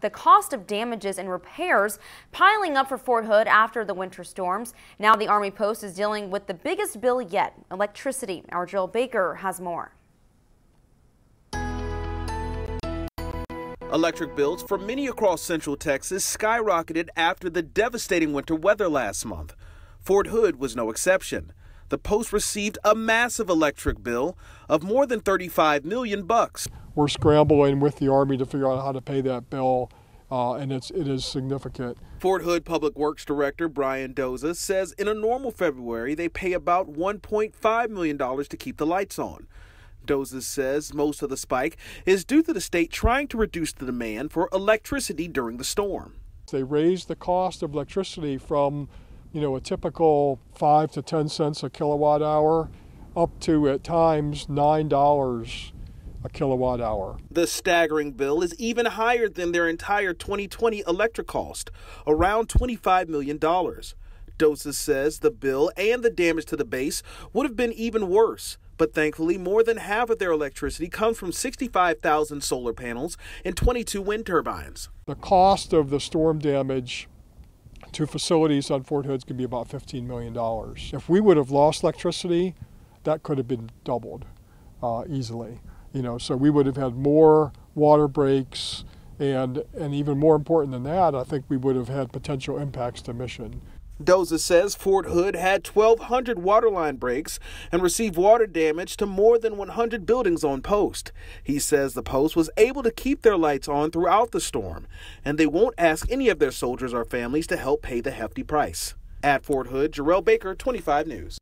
the cost of damages and repairs piling up for Fort Hood after the winter storms. Now the Army Post is dealing with the biggest bill yet, electricity. Our Jill Baker has more. Electric bills for many across Central Texas skyrocketed after the devastating winter weather last month. Fort Hood was no exception. The Post received a massive electric bill of more than $35 million. We're scrambling with the Army to figure out how to pay that bill, and it is significant. Fort Hood Public Works Director Brian Doza says in a normal February they pay about $1.5 million to keep the lights on. Doza says most of the spike is due to the state trying to reduce the demand for electricity during the storm. They raised the cost of electricity from a typical 5 to 10 cents a kilowatt hour up to at times $9 a kilowatt hour. The staggering bill is even higher than their entire 2020 electric cost, around $25 million. Doza says the bill and the damage to the base would have been even worse. But thankfully, more than half of their electricity comes from 65,000 solar panels and 22 wind turbines. The cost of the storm damage to facilities on Fort Hood can be about $15 million. If we would have lost electricity, that could have been doubled easily. So we would have had more water breaks, and even more important than that, I think we would have had potential impacts to mission. Doza says Fort Hood had 1,200 water line breaks and received water damage to more than 100 buildings on Post. He says the Post was able to keep their lights on throughout the storm, and they won't ask any of their soldiers or families to help pay the hefty price. At Fort Hood, Jarrell Baker, 25 News.